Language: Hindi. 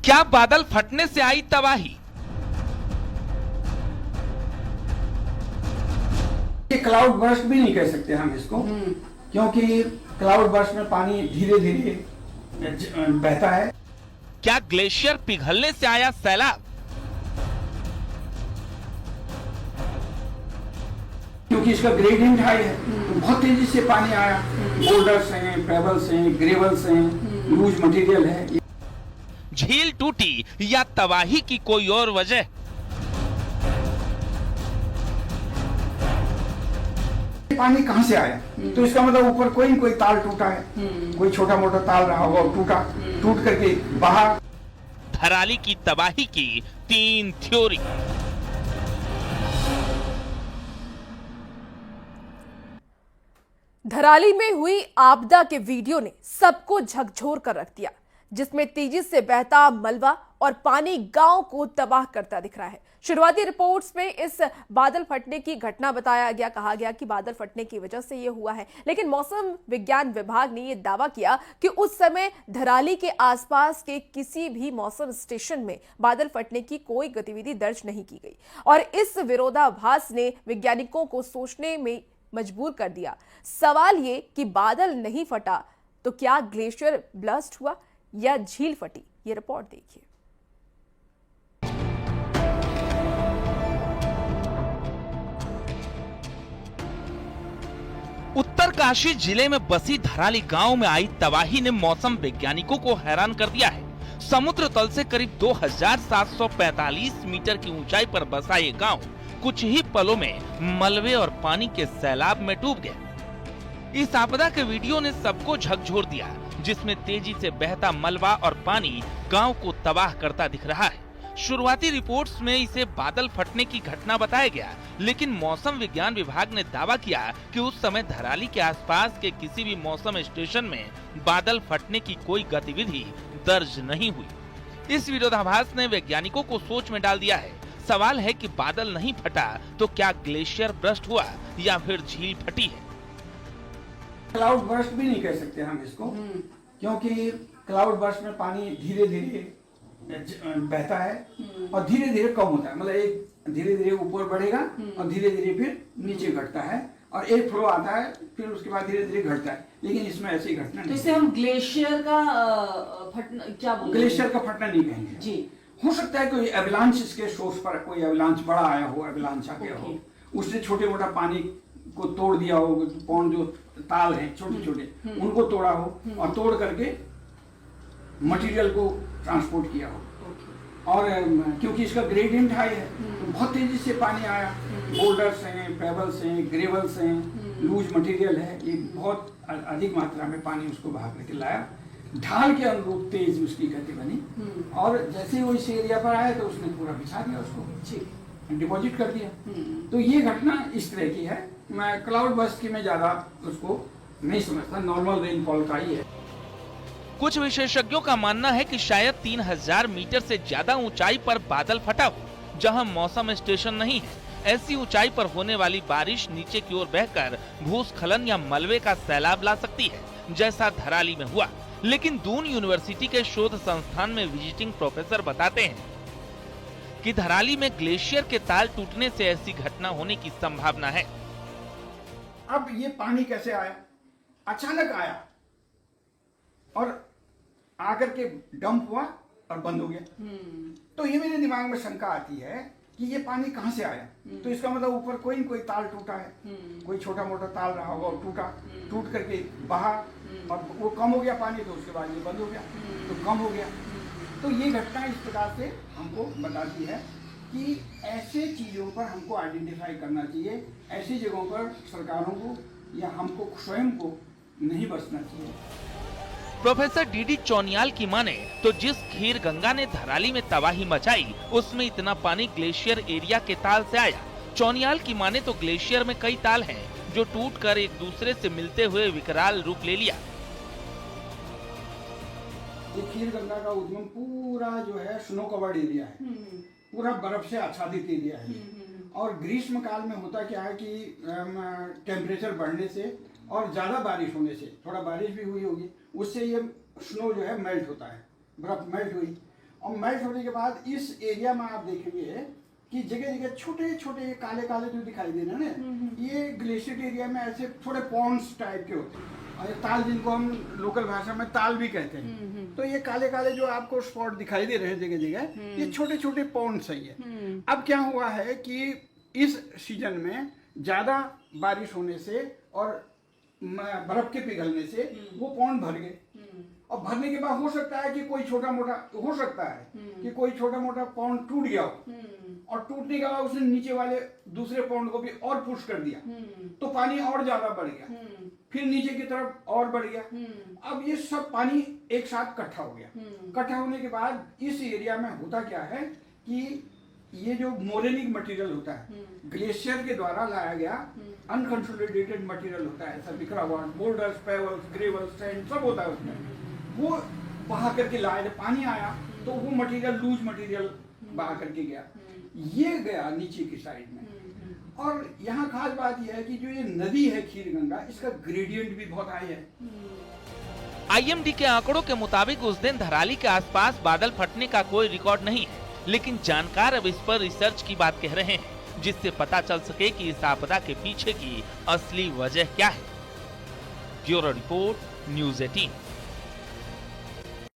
क्या बादल फटने से आई तबाही? क्लाउड बर्स्ट भी नहीं कह सकते हम इसको, क्योंकि क्लाउड बर्स्ट में पानी धीरे धीरे बहता है। क्या ग्लेशियर पिघलने से आया सैलाब? क्योंकि इसका ग्रेडियंट हाई है तो बहुत तेजी से पानी आया। बोल्डर्स हैं, पेबल्स हैं, ग्रेवल्स हैं, लूज मटेरियल है। झील टूटी या तबाही की कोई और वजह? पानी कहां से आया? तो इसका मतलब ऊपर कोई न कोई ताल टूटा है, कोई छोटा मोटा ताल रहा होगा, टूटा, टूट करके बाहर। धराली की तबाही की 3 थ्योरी। धराली में हुई आपदा के वीडियो ने सबको झकझोर कर रख दिया, जिसमें तेजी से बहता मलबा और पानी गांव को तबाह करता दिख रहा है। शुरुआती रिपोर्ट्स में इस बादल फटने की घटना बताया गया, कहा गया कि बादल फटने की वजह से ये हुआ है, लेकिन मौसम विज्ञान विभाग ने यह दावा किया कि उस समय धराली के आसपास के किसी भी मौसम स्टेशन में बादल फटने की कोई गतिविधि दर्ज नहीं की गई। और इस विरोधाभास ने वैज्ञानिकों को सोचने में मजबूर कर दिया। सवाल ये कि बादल नहीं फटा तो क्या ग्लेशियर ब्लास्ट हुआ या झील फटी? ये रिपोर्ट देखिए। उत्तरकाशी जिले में बसी धराली गांव में आई तबाही ने मौसम वैज्ञानिकों को हैरान कर दिया है। समुद्र तल से करीब 2745 मीटर की ऊंचाई पर बसा ये गांव कुछ ही पलों में मलबे और पानी के सैलाब में डूब गया। इस आपदा के वीडियो ने सबको झकझोर दिया, जिसमें तेजी से बहता मलबा और पानी गांव को तबाह करता दिख रहा है। शुरुआती रिपोर्ट्स में इसे बादल फटने की घटना बताया गया, लेकिन मौसम विज्ञान विभाग ने दावा किया कि उस समय धराली के आसपास के किसी भी मौसम स्टेशन में बादल फटने की कोई गतिविधि दर्ज नहीं हुई। इस विरोधाभास ने वैज्ञानिकों को सोच में डाल दिया है। सवाल है कि बादल नहीं फटा तो क्या ग्लेशियर बर्स्ट हुआ या फिर झील फटी है? क्लाउड बर्स्ट भी नहीं कह सकते हम इसको, क्योंकि क्लाउड बर्स्ट में पानी धीरे धीरे बहता है और धीरे धीरे कम होता है। मतलब एक धीरे धीरे ऊपर बढ़ेगा और धीरे धीरे फिर नीचे घटता है और एक फ्लो आता है, फिर उसके बाद धीरे धीरे घटता है। लेकिन इसमें ऐसी घटना नहीं। तो इसे हम ग्लेशियर का फटना क्या बोलते हैं? ग्लेशियर का फटना नहीं कहेंगे जी। हो सकता है कोई एवलांच इसके सोर्स पर कोई एवलांच बड़ा आया हो, एवलांच आ गया हो, उसने छोटे मोटा पानी को तोड़ दिया हो। पौंड जो ताल हैं छोटे छोटे उनको तोड़ा हो और तोड़ करके मटेरियल को ट्रांसपोर्ट किया हो। और क्योंकि इसका ग्रेडियंट हाई है तो बहुत तेजी से पानी आया। बोल्डर्स हैं, पेबल्स हैं, ग्रेवल्स हैं, लूज मटेरियल है, ये बहुत अधिक मात्रा में पानी उसको बहा करके लाया। ढाल के अनुरूप तेज उसकी गति बनी और जैसे ही वो इस एरिया पर आया तो उसने पूरा बिछा दिया, उसको डिपॉजिट कर दिया। तो ये घटना इस तरह की है। मैं क्लाउड बर्स्ट की मैं ज्यादा उसको नहीं समझता, नॉर्मल रेनफॉल का ही है। कुछ विशेषज्ञों का मानना है कि शायद 3000 मीटर से ज्यादा ऊंचाई पर बादल फटा हो, जहां मौसम स्टेशन नहीं है। ऐसी ऊंचाई पर होने वाली बारिश नीचे की ओर बहकर भूस्खलन या मलबे का सैलाब ला सकती है, जैसा धराली में हुआ। लेकिन दून यूनिवर्सिटी के शोध संस्थान में विजिटिंग प्रोफेसर बताते हैं कि धराली में ग्लेशियर के ताल टूटने से ऐसी घटना होने की संभावना है। अब ये पानी कैसे आया? अचानक आया और आकर के डंप हुआ और बंद हो गया। तो ये मेरे दिमाग में शंका आती है कि ये पानी कहां से आया? तो इसका मतलब ऊपर कोई न कोई ताल टूटा है, कोई छोटा मोटा ताल रहा होगा और टूटा, टूट करके बाहर और वो कम हो गया पानी, तो उसके बाद ये बंद हो गया तो कम हो गया। तो ये घटना इस प्रकार से हमको बताती है कि ऐसे चीजों पर हमको आइडेंटिफाई करना चाहिए। ऐसी जगहों पर सरकारों को या हमको स्वयं को नहीं बचना चाहिए। प्रोफेसर डीडी चौनियाल की माने तो जिस खीर गंगा ने धराली में तबाही मचाई, उसमें इतना पानी ग्लेशियर एरिया के ताल से आया। चौनियाल की माने तो ग्लेशियर में कई ताल हैं जो टूटकर एक दूसरे से मिलते हुए विकराल रूप ले लिया। ये खीर गंगा का उद्गम पूरा जो है स्नो कवर्ड एरिया है, पूरा बर्फ से आच्छादित एरिया है। और ग्रीष्म काल में होता क्या है कि टेम्परेचर बढ़ने से और ज़्यादा बारिश होने से, थोड़ा बारिश भी हुई होगी, उससे ये स्नो जो है मेल्ट होता है, बर्फ मेल्ट हुई और मेल्ट होने के बाद इस एरिया में आप देखेंगे कि जगह जगह छोटे छोटे काले काले जो दिखाई दे रहे हैं ना, ये ग्लेशियर एरिया में ऐसे थोड़े पॉन्ड्स टाइप के होते हैं, और ये ताल जिनको हम लोकल भाषा में ताल भी कहते हैं। तो ये काले काले जो आपको स्पॉट दिखाई दे रहे हैं जगह जगह, ये छोटे छोटे पॉन्ड्स है ये। अब क्या हुआ है कि इस सीजन में ज्यादा बारिश होने से और बर्फ के पिघलने से वो पॉन्ड भर गए, और भरने के बाद हो सकता है कि कोई छोटा मोटा हो सकता है कि कोई छोटा मोटा पॉन्ड टूट गया हो, और टूटने के बाद उसने नीचे वाले दूसरे पॉन्ड को भी और पुश कर दिया, तो पानी और ज्यादा बढ़ गया, फिर नीचे की तरफ और बढ़ गया। अब ये सब पानी एक साथ इकट्ठा हो गया। इकट्ठा होने के बाद इस एरिया में होता क्या है कि ये जो मोरेनिक मटेरियल होता है, ग्लेशियर के द्वारा लाया गया अनकंसोलिडेटेड मटेरियल होता है, सब बिखरा हुआ, बोल्डर्स, पेबल्स, ग्रेवल्स, सैंड सब होता है उसमें, वो बहा करके लाया। जब पानी आया तो वो मटेरियल लूज मटेरियल बहा करके गया, ये गया नीचे की साइड में। और यहाँ खास बात यह है कि जो ये नदी है खीर गंगा, इसका ग्रेडियंट भी बहुत हाई है। आईएमडी के आंकड़ों के मुताबिक उस दिन धराली के आसपास बादल फटने का कोई रिकॉर्ड नहीं है, लेकिन जानकार अब इस पर रिसर्च की बात कह रहे हैं, जिससे पता चल सके कि इस आपदा के पीछे की असली वजह क्या है। Bureau report, news 18।